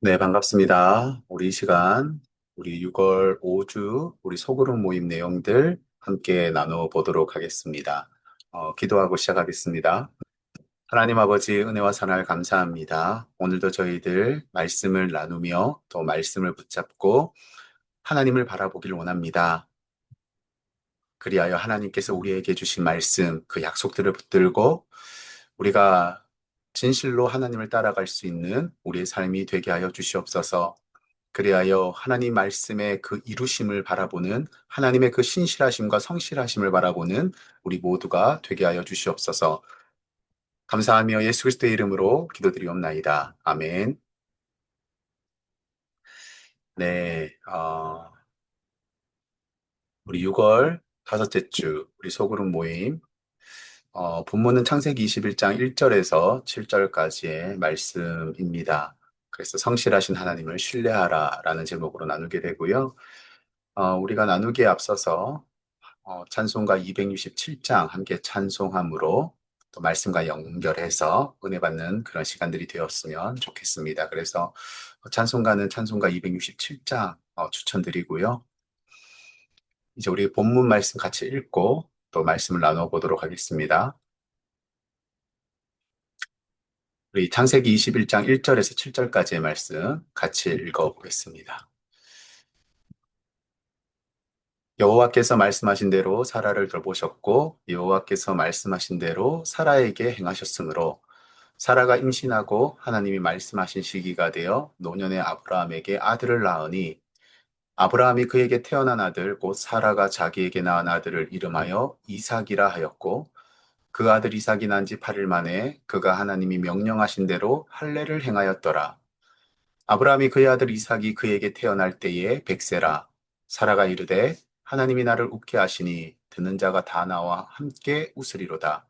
네, 반갑습니다. 우리 이 시간, 우리 6월 5주, 우리 소그룹 모임 내용들 함께 나눠보도록 하겠습니다. 기도하고 시작하겠습니다. 하나님 아버지 은혜와 사랑을 감사합니다. 오늘도 저희들 말씀을 나누며 또 말씀을 붙잡고 하나님을 바라보기를 원합니다. 그리하여 하나님께서 우리에게 주신 말씀, 그 약속들을 붙들고 우리가 진실로 하나님을 따라갈 수 있는 우리의 삶이 되게 하여 주시옵소서. 그리하여 하나님 말씀의 그 이루심을 바라보는 하나님의 그 신실하심과 성실하심을 바라보는 우리 모두가 되게 하여 주시옵소서. 감사하며 예수 그리스도의 이름으로 기도드리옵나이다. 아멘. 네, 우리 6월 다섯째 주 우리 소그룹 모임 본문은 창세기 21장 1절에서 7절까지의 말씀입니다. 그래서 성실하신 하나님을 신뢰하라라는 제목으로 나누게 되고요. 우리가 나누기에 앞서서 찬송가 267장 함께 찬송함으로 또 말씀과 연결해서 은혜 받는 그런 시간들이 되었으면 좋겠습니다. 그래서 찬송가는 찬송가 267장 추천드리고요. 이제 우리 본문 말씀 같이 읽고 또 말씀을 나눠 보도록 하겠습니다. 우리 창세기 21장 1절에서 7절까지의 말씀 같이 읽어보겠습니다. 여호와께서 말씀하신 대로 사라를 돌보셨고 여호와께서 말씀하신 대로 사라에게 행하셨으므로 사라가 임신하고 하나님이 말씀하신 시기가 되어 노년의 아브라함에게 아들을 낳으니 아브라함이 그에게 태어난 아들 곧 사라가 자기에게 낳은 아들을 이름하여 이삭이라 하였고 그 아들 이삭이 난 지 8일 만에 그가 하나님이 명령하신 대로 할례를 행하였더라. 아브라함이 그의 아들 이삭이 그에게 태어날 때에 백세라. 사라가 이르되 하나님이 나를 웃게 하시니 듣는 자가 다 나와 함께 웃으리로다.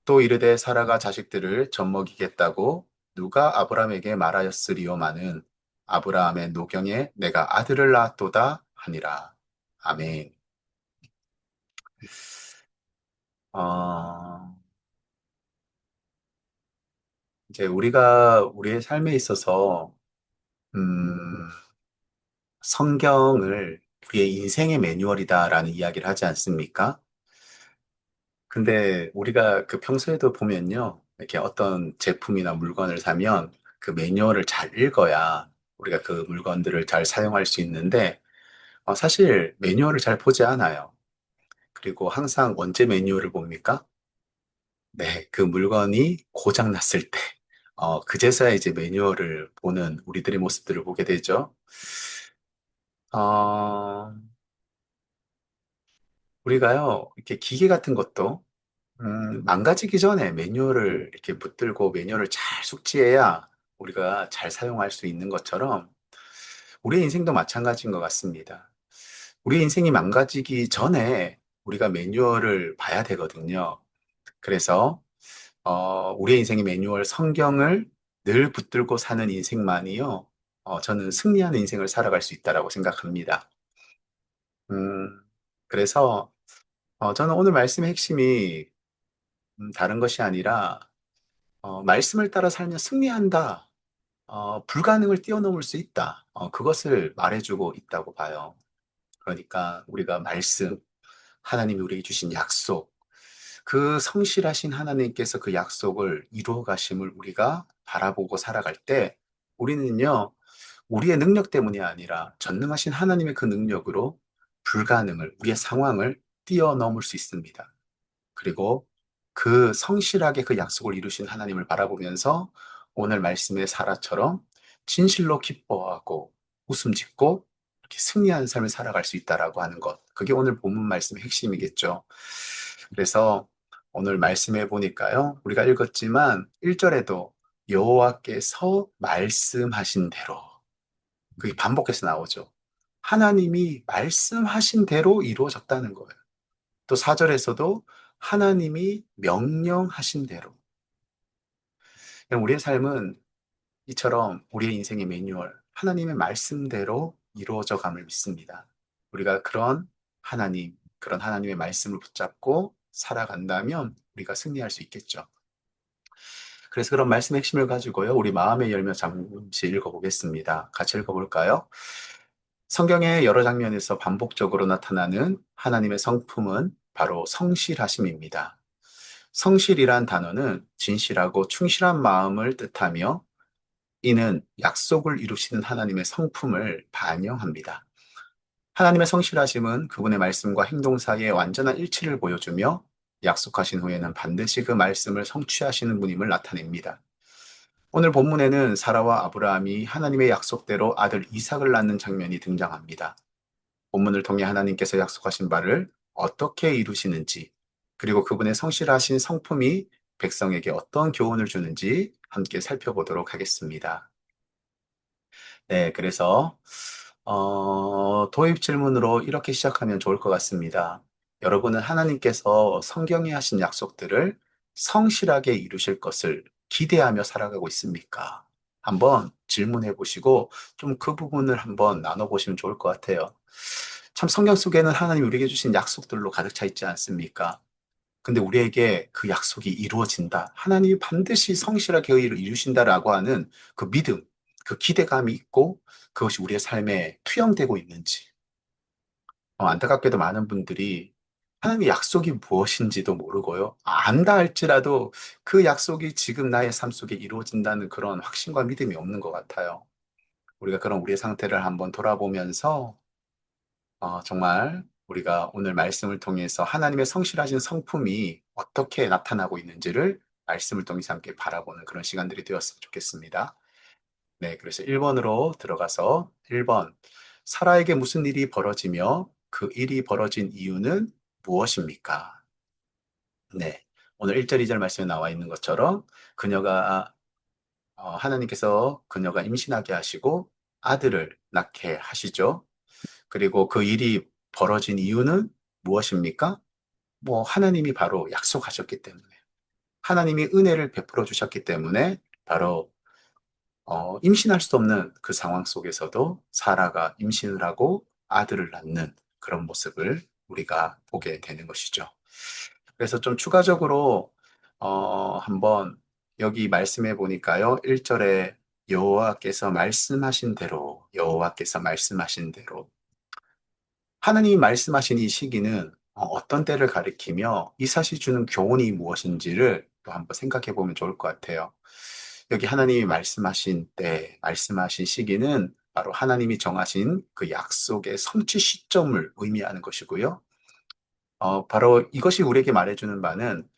또 이르되 사라가 자식들을 젖먹이겠다고 누가 아브라함에게 말하였으리요마는 아브라함의 노경에 내가 아들을 낳았도다 하니라. 아멘. 어, 이제 우리가 우리의 삶에 있어서 음, 성경을 우리의 인생의 매뉴얼이다라는 이야기를 하지 않습니까? 근데 우리가 그 평소에도 보면요. 이렇게 어떤 제품이나 물건을 사면 그 매뉴얼을 잘 읽어야 우리가 그 물건들을 잘 사용할 수 있는데 사실 매뉴얼을 잘 보지 않아요. 그리고 항상 언제 매뉴얼을 봅니까? 네, 그 물건이 고장 났을 때, 그제서야 이제 매뉴얼을 보는 우리들의 모습들을 보게 되죠. 어, 우리가요, 이렇게 기계 같은 것도 망가지기 전에 매뉴얼을 이렇게 붙들고 매뉴얼을 잘 숙지해야 우리가 잘 사용할 수 있는 것처럼 우리의 인생도 마찬가지인 것 같습니다. 우리 인생이 망가지기 전에 우리가 매뉴얼을 봐야 되거든요. 그래서 우리의 인생의 매뉴얼 성경을 늘 붙들고 사는 인생만이요. 저는 승리하는 인생을 살아갈 수 있다라고 생각합니다. 음, 그래서 저는 오늘 말씀의 핵심이 다른 것이 아니라 말씀을 따라 살면 승리한다. 불가능을 뛰어넘을 수 있다. 그것을 말해주고 있다고 봐요. 그러니까 우리가 말씀, 하나님이 우리에게 주신 약속, 그 성실하신 하나님께서 그 약속을 이루어 가심을 우리가 바라보고 살아갈 때 우리는요, 우리의 능력 때문이 아니라 전능하신 하나님의 그 능력으로 불가능을, 우리의 상황을 뛰어넘을 수 있습니다. 그리고 그 성실하게 그 약속을 이루신 하나님을 바라보면서 오늘 말씀의 사라처럼 진실로 기뻐하고 웃음 짓고 이렇게 승리하는 삶을 살아갈 수 있다라고 하는 것. 그게 오늘 본문 말씀의 핵심이겠죠. 그래서 오늘 말씀해 보니까요. 우리가 읽었지만 1절에도 여호와께서 말씀하신 대로 그게 반복해서 나오죠. 하나님이 말씀하신 대로 이루어졌다는 거예요. 또 4절에서도 하나님이 명령하신 대로. 우리의 삶은 이처럼 우리의 인생의 매뉴얼, 하나님의 말씀대로 이루어져 감을 믿습니다. 우리가 그런 하나님의 말씀을 붙잡고 살아간다면 우리가 승리할 수 있겠죠. 그래서 그런 말씀의 핵심을 가지고요. 우리 마음의 열매 잠시 읽어보겠습니다. 같이 읽어볼까요? 성경의 여러 장면에서 반복적으로 나타나는 하나님의 성품은 바로 성실하심입니다. 성실이란 단어는 진실하고 충실한 마음을 뜻하며 이는 약속을 이루시는 하나님의 성품을 반영합니다. 하나님의 성실하심은 그분의 말씀과 행동 사이의 완전한 일치를 보여주며 약속하신 후에는 반드시 그 말씀을 성취하시는 분임을 나타냅니다. 오늘 본문에는 사라와 아브라함이 하나님의 약속대로 아들 이삭을 낳는 장면이 등장합니다. 본문을 통해 하나님께서 약속하신 바를 어떻게 이루시는지, 그리고 그분의 성실하신 성품이 백성에게 어떤 교훈을 주는지 함께 살펴보도록 하겠습니다. 네, 그래서 도입 질문으로 이렇게 시작하면 좋을 것 같습니다. 여러분은 하나님께서 성경에 하신 약속들을 성실하게 이루실 것을 기대하며 살아가고 있습니까? 한번 질문해 보시고 좀 그 부분을 한번 나눠보시면 좋을 것 같아요. 참 성경 속에는 하나님 우리에게 주신 약속들로 가득 차 있지 않습니까? 근데 우리에게 그 약속이 이루어진다. 하나님이 반드시 성실하게 그 일을 이루신다라고 하는 그 믿음, 그 기대감이 있고 그것이 우리의 삶에 투영되고 있는지. 안타깝게도 많은 분들이 하나님의 약속이 무엇인지도 모르고요. 안다 할지라도 그 약속이 지금 나의 삶 속에 이루어진다는 그런 확신과 믿음이 없는 것 같아요. 우리가 그런 우리의 상태를 한번 돌아보면서 정말 우리가 오늘 말씀을 통해서 하나님의 성실하신 성품이 어떻게 나타나고 있는지를 말씀을 통해서 함께 바라보는 그런 시간들이 되었으면 좋겠습니다. 네, 그래서 1번으로 들어가서 1번, 사라에게 무슨 일이 벌어지며 그 일이 벌어진 이유는 무엇입니까? 네, 오늘 1절, 2절 말씀에 나와 있는 것처럼 그녀가 하나님께서 그녀가 임신하게 하시고 아들을 낳게 하시죠. 그리고 그 일이 벌어진 이유는 무엇입니까? 뭐, 하나님이 바로 약속하셨기 때문에, 하나님이 은혜를 베풀어 주셨기 때문에, 바로, 임신할 수 없는 그 상황 속에서도 사라가 임신을 하고 아들을 낳는 그런 모습을 우리가 보게 되는 것이죠. 그래서 좀 추가적으로, 한번 여기 말씀해 보니까요, 1절에 여호와께서 말씀하신 대로, 하나님이 말씀하신 이 시기는 어떤 때를 가리키며 이 사실이 주는 교훈이 무엇인지를 또 한번 생각해 보면 좋을 것 같아요. 여기 하나님이 말씀하신 때, 말씀하신 시기는 바로 하나님이 정하신 그 약속의 성취 시점을 의미하는 것이고요. 바로 이것이 우리에게 말해주는 바는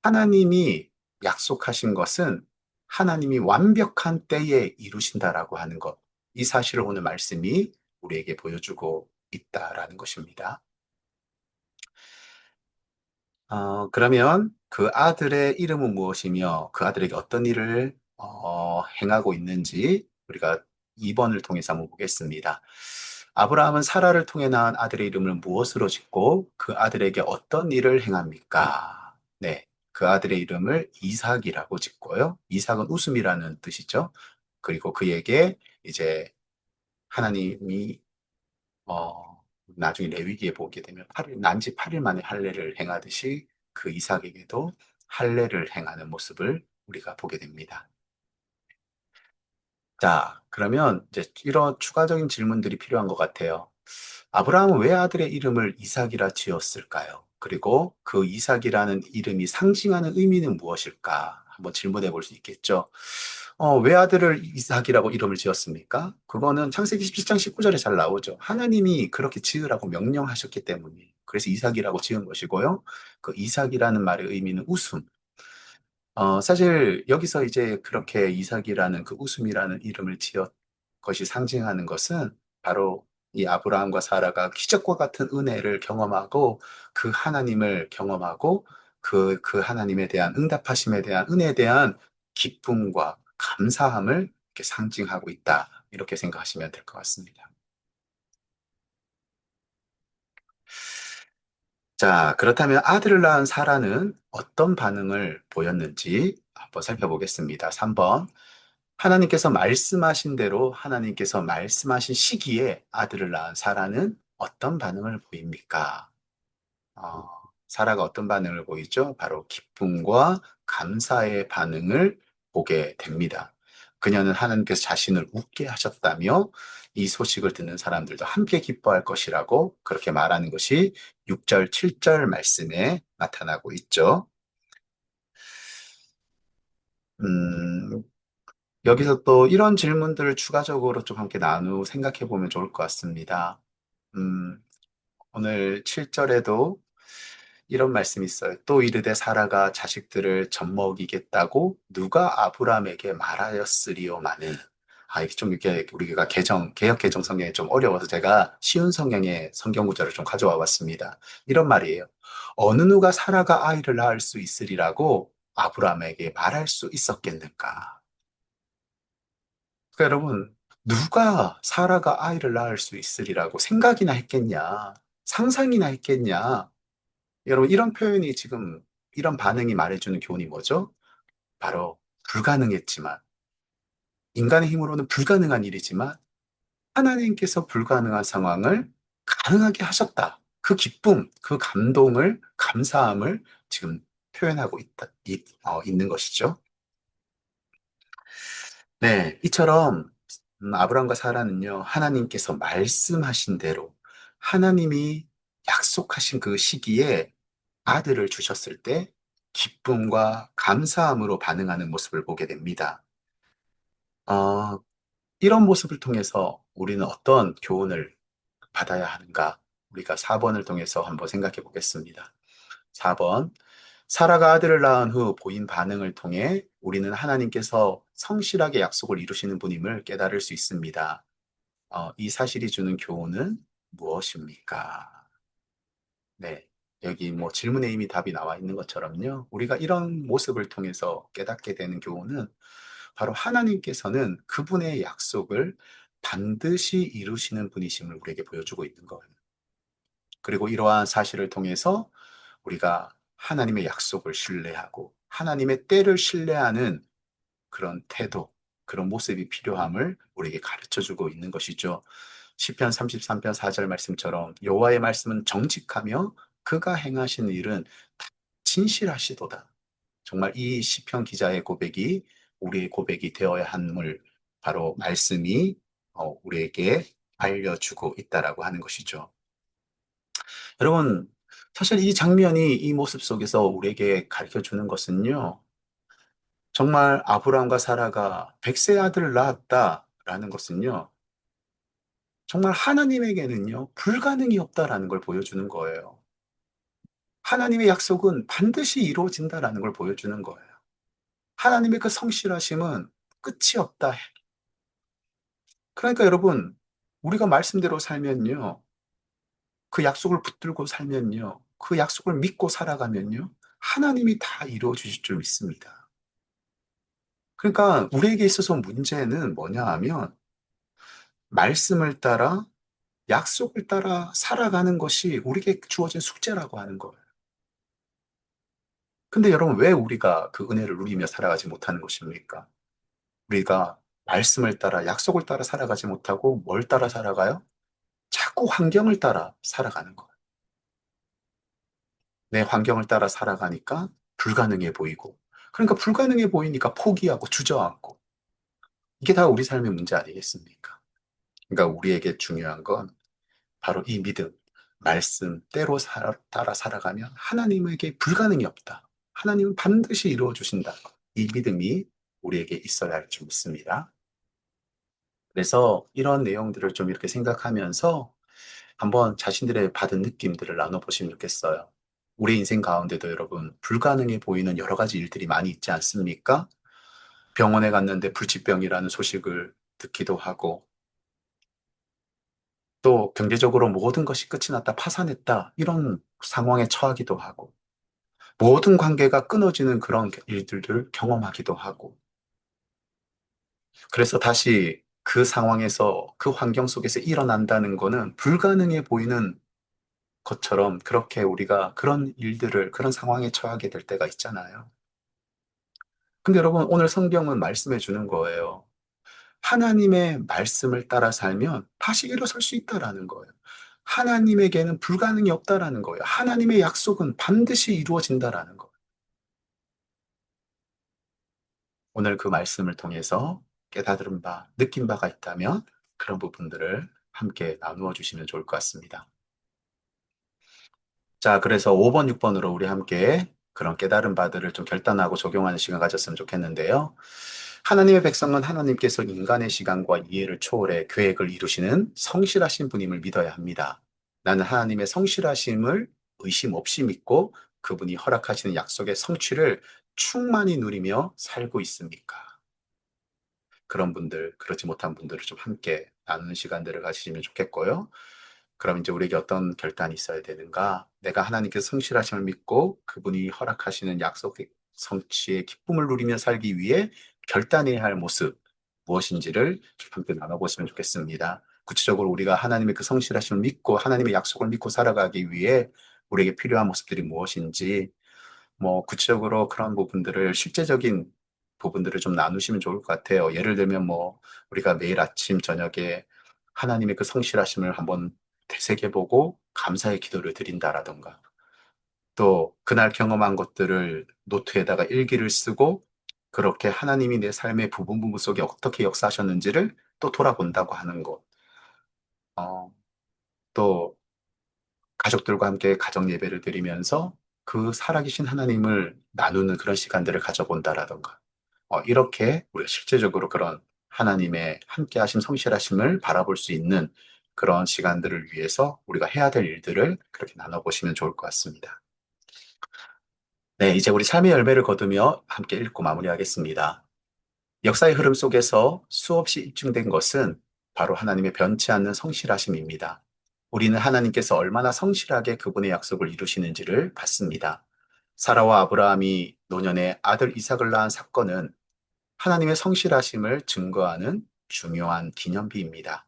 하나님이 약속하신 것은 하나님이 완벽한 때에 이루신다라고 하는 것. 이 사실을 오늘 말씀이 우리에게 보여주고 있다라는 것입니다. 그러면 그 아들의 이름은 무엇이며 그 아들에게 어떤 일을 행하고 있는지 우리가 2번을 통해서 한번 보겠습니다. 아브라함은 사라를 통해 낳은 아들의 이름을 무엇으로 짓고 그 아들에게 어떤 일을 행합니까? 네, 그 아들의 이름을 이삭이라고 짓고요. 이삭은 웃음이라는 뜻이죠. 그리고 그에게 이제 하나님이 나중에 레위기에 보게 되면 난지 8일 만에 할례를 행하듯이 그 이삭에게도 할례를 행하는 모습을 우리가 보게 됩니다. 자, 그러면 이제 이런 추가적인 질문들이 필요한 것 같아요. 아브라함은 왜 아들의 이름을 이삭이라 지었을까요? 그리고 그 이삭이라는 이름이 상징하는 의미는 무엇일까? 한번 질문해 볼 수 있겠죠. 왜 아들을 이삭이라고 이름을 지었습니까? 그거는 창세기 17장 19절에 잘 나오죠. 하나님이 그렇게 지으라고 명령하셨기 때문에. 그래서 이삭이라고 지은 것이고요. 그 이삭이라는 말의 의미는 웃음. 사실 여기서 이제 그렇게 이삭이라는 그 웃음이라는 이름을 지었 것이 상징하는 것은 바로 이 아브라함과 사라가 기적과 같은 은혜를 경험하고 그 하나님을 경험하고 그 하나님에 대한 응답하심에 대한 은혜에 대한 기쁨과 감사함을 이렇게 상징하고 있다. 이렇게 생각하시면 될 것 같습니다. 자, 그렇다면 아들을 낳은 사라는 어떤 반응을 보였는지 한번 살펴보겠습니다. 3번. 하나님께서 말씀하신 대로 하나님께서 말씀하신 시기에 아들을 낳은 사라는 어떤 반응을 보입니까? 사라가 어떤 반응을 보이죠? 바로 기쁨과 감사의 반응을 보게 됩니다. 그녀는 하나님께서 자신을 웃게 하셨다며 이 소식을 듣는 사람들도 함께 기뻐할 것이라고 그렇게 말하는 것이 6절, 7절 말씀에 나타나고 있죠. 음, 여기서 또 이런 질문들을 추가적으로 좀 함께 생각해 보면 좋을 것 같습니다. 음, 오늘 7절에도 이런 말씀이 있어요. 또 이르되 사라가 자식들을 젖먹이겠다고 누가 아브라함에게 말하였으리오마는. 이게 좀 이렇게 우리가 개역 개정 성경이 좀 어려워서 제가 쉬운 성경의 성경 구절을 좀 가져와 봤습니다. 이런 말이에요. 어느 누가 사라가 아이를 낳을 수 있으리라고 아브라함에게 말할 수 있었겠는가? 그러니까 여러분, 누가 사라가 아이를 낳을 수 있으리라고 생각이나 했겠냐? 상상이나 했겠냐? 여러분, 이런 표현이 지금, 이런 반응이 말해주는 교훈이 뭐죠? 바로 불가능했지만, 인간의 힘으로는 불가능한 일이지만, 하나님께서 불가능한 상황을 가능하게 하셨다. 그 기쁨, 그 감동을, 감사함을 지금 표현하고 있는 것이죠. 네, 이처럼 아브라함과 사라는요, 하나님께서 말씀하신 대로 하나님이 약속하신 그 시기에 아들을 주셨을 때 기쁨과 감사함으로 반응하는 모습을 보게 됩니다. 어, 이런 모습을 통해서 우리는 어떤 교훈을 받아야 하는가? 우리가 4번을 통해서 한번 생각해 보겠습니다. 4번. 사라가 아들을 낳은 후 보인 반응을 통해 우리는 하나님께서 성실하게 약속을 이루시는 분임을 깨달을 수 있습니다. 이 사실이 주는 교훈은 무엇입니까? 네. 여기 뭐 질문에 이미 답이 나와 있는 것처럼요. 우리가 이런 모습을 통해서 깨닫게 되는 교훈은 바로 하나님께서는 그분의 약속을 반드시 이루시는 분이심을 우리에게 보여주고 있는 거예요. 그리고 이러한 사실을 통해서 우리가 하나님의 약속을 신뢰하고 하나님의 때를 신뢰하는 그런 태도, 그런 모습이 필요함을 우리에게 가르쳐 주고 있는 것이죠. 시편 33편 4절 말씀처럼 여호와의 말씀은 정직하며 그가 행하신 일은 다 진실하시도다. 정말 이 시편 기자의 고백이 우리의 고백이 되어야 함을 바로 말씀이 우리에게 알려주고 있다라고 하는 것이죠. 여러분, 사실 이 장면이 이 모습 속에서 우리에게 가르쳐 주는 것은요. 정말 아브라함과 사라가 백세 아들을 낳았다라는 것은요. 정말 하나님에게는요. 불가능이 없다라는 걸 보여주는 거예요. 하나님의 약속은 반드시 이루어진다라는 걸 보여주는 거예요. 하나님의 그 성실하심은 끝이 없다. 그러니까 여러분, 우리가 말씀대로 살면요. 그 약속을 붙들고 살면요. 그 약속을 믿고 살아가면요. 하나님이 다 이루어 주실 줄 믿습니다. 그러니까 우리에게 있어서 문제는 뭐냐 하면 말씀을 따라 약속을 따라 살아가는 것이 우리에게 주어진 숙제라고 하는 거예요. 근데 여러분 왜 우리가 그 은혜를 누리며 살아가지 못하는 것입니까? 우리가 말씀을 따라 약속을 따라 살아가지 못하고 뭘 따라 살아가요? 자꾸 환경을 따라 살아가는 거예요. 내 환경을 따라 살아가니까 불가능해 보이고 그러니까 불가능해 보이니까 포기하고 주저앉고 이게 다 우리 삶의 문제 아니겠습니까? 그러니까 우리에게 중요한 건 바로 이 믿음, 말씀대로 따라 살아가면 하나님에게 불가능이 없다. 하나님은 반드시 이루어 주신다. 이 믿음이 우리에게 있어야 할 줄 믿습니다. 그래서 이런 내용들을 좀 이렇게 생각하면서 한번 자신들의 받은 느낌들을 나눠보시면 좋겠어요. 우리 인생 가운데도 여러분, 불가능해 보이는 여러 가지 일들이 많이 있지 않습니까? 병원에 갔는데 불치병이라는 소식을 듣기도 하고, 또 경제적으로 모든 것이 끝이 났다, 파산했다, 이런 상황에 처하기도 하고, 모든 관계가 끊어지는 그런 일들을 경험하기도 하고, 그래서 다시 그 상황에서, 그 환경 속에서 일어난다는 거는 불가능해 보이는 것처럼 그렇게 우리가 그런 일들을, 그런 상황에 처하게 될 때가 있잖아요. 근데 여러분, 오늘 성경은 말씀해 주는 거예요. 하나님의 말씀을 따라 살면 다시 일어설 수 있다라는 거예요. 하나님에게는 불가능이 없다라는 거예요. 하나님의 약속은 반드시 이루어진다라는 거예요. 오늘 그 말씀을 통해서 깨달은 바, 느낀 바가 있다면 그런 부분들을 함께 나누어 주시면 좋을 것 같습니다. 자, 그래서 5번, 6번으로 우리 함께 그런 깨달은 바들을 좀 결단하고 적용하는 시간 가졌으면 좋겠는데요. 하나님의 백성은 하나님께서 인간의 시간과 이해를 초월해 계획을 이루시는 성실하신 분임을 믿어야 합니다. 나는 하나님의 성실하심을 의심 없이 믿고 그분이 허락하시는 약속의 성취를 충만히 누리며 살고 있습니까? 그런 분들, 그렇지 못한 분들을 좀 함께 나누는 시간들을 가지시면 좋겠고요. 그럼 이제 우리에게 어떤 결단이 있어야 되는가? 내가 하나님께서 성실하심을 믿고 그분이 허락하시는 약속의 성취의 기쁨을 누리며 살기 위해 결단해야 할 모습, 무엇인지를 좀 함께 나눠보시면 좋겠습니다. 구체적으로 우리가 하나님의 그 성실하심을 믿고 하나님의 약속을 믿고 살아가기 위해 우리에게 필요한 모습들이 무엇인지, 뭐 구체적으로 그런 부분들을 실제적인 부분들을 좀 나누시면 좋을 것 같아요. 예를 들면 뭐 우리가 매일 아침 저녁에 하나님의 그 성실하심을 한번 되새겨보고 감사의 기도를 드린다라던가, 또 그날 경험한 것들을 노트에다가 일기를 쓰고 그렇게 하나님이 내 삶의 부분 부분 속에 어떻게 역사하셨는지를 또 돌아본다고 하는 것. 어, 또 가족들과 함께 가정 예배를 드리면서 그 살아계신 하나님을 나누는 그런 시간들을 가져본다라던가, 이렇게 우리가 실제적으로 그런 하나님의 함께 하심 성실하심을 바라볼 수 있는 그런 시간들을 위해서 우리가 해야 될 일들을 그렇게 나눠보시면 좋을 것 같습니다. 네, 이제 우리 삶의 열매를 거두며 함께 읽고 마무리하겠습니다. 역사의 흐름 속에서 수없이 입증된 것은 바로 하나님의 변치 않는 성실하심입니다. 우리는 하나님께서 얼마나 성실하게 그분의 약속을 이루시는지를 봤습니다. 사라와 아브라함이 노년에 아들 이삭을 낳은 사건은 하나님의 성실하심을 증거하는 중요한 기념비입니다.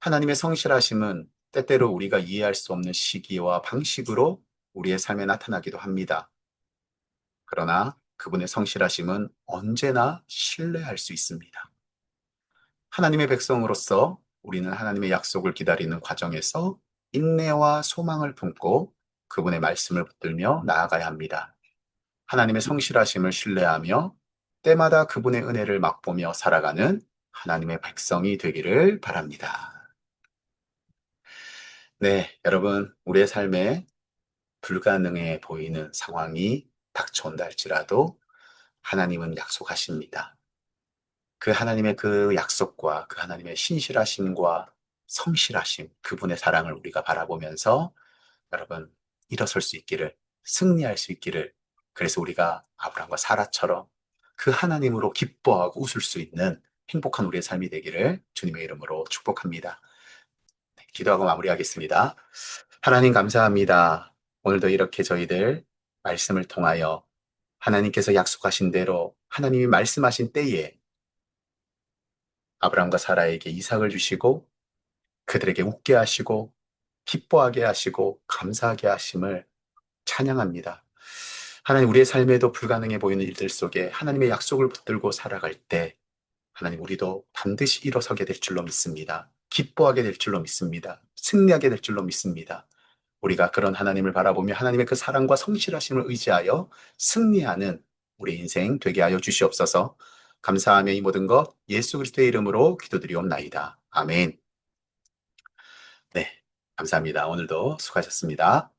하나님의 성실하심은 때때로 우리가 이해할 수 없는 시기와 방식으로 우리의 삶에 나타나기도 합니다. 그러나 그분의 성실하심은 언제나 신뢰할 수 있습니다. 하나님의 백성으로서 우리는 하나님의 약속을 기다리는 과정에서 인내와 소망을 품고 그분의 말씀을 붙들며 나아가야 합니다. 하나님의 성실하심을 신뢰하며 때마다 그분의 은혜를 맛보며 살아가는 하나님의 백성이 되기를 바랍니다. 네, 여러분, 우리의 삶에 불가능해 보이는 상황이 닥쳐온다 할지라도 하나님은 약속하십니다. 그 하나님의 그 약속과 그 하나님의 신실하심과 성실하심, 그분의 사랑을 우리가 바라보면서 여러분, 일어설 수 있기를, 승리할 수 있기를, 그래서 우리가 아브라함과 사라처럼 그 하나님으로 기뻐하고 웃을 수 있는 행복한 우리의 삶이 되기를 주님의 이름으로 축복합니다. 네, 기도하고 마무리하겠습니다. 하나님 감사합니다. 오늘도 이렇게 저희들 말씀을 통하여 하나님께서 약속하신 대로 하나님이 말씀하신 때에 아브라함과 사라에게 이삭을 주시고 그들에게 웃게 하시고 기뻐하게 하시고 감사하게 하심을 찬양합니다. 하나님, 우리의 삶에도 불가능해 보이는 일들 속에 하나님의 약속을 붙들고 살아갈 때 하나님, 우리도 반드시 일어서게 될 줄로 믿습니다. 기뻐하게 될 줄로 믿습니다. 승리하게 될 줄로 믿습니다. 우리가 그런 하나님을 바라보며 하나님의 그 사랑과 성실하심을 의지하여 승리하는 우리 인생 되게 하여 주시옵소서. 감사하며 이 모든 것 예수 그리스도의 이름으로 기도드리옵나이다. 아멘. 네, 감사합니다. 오늘도 수고하셨습니다.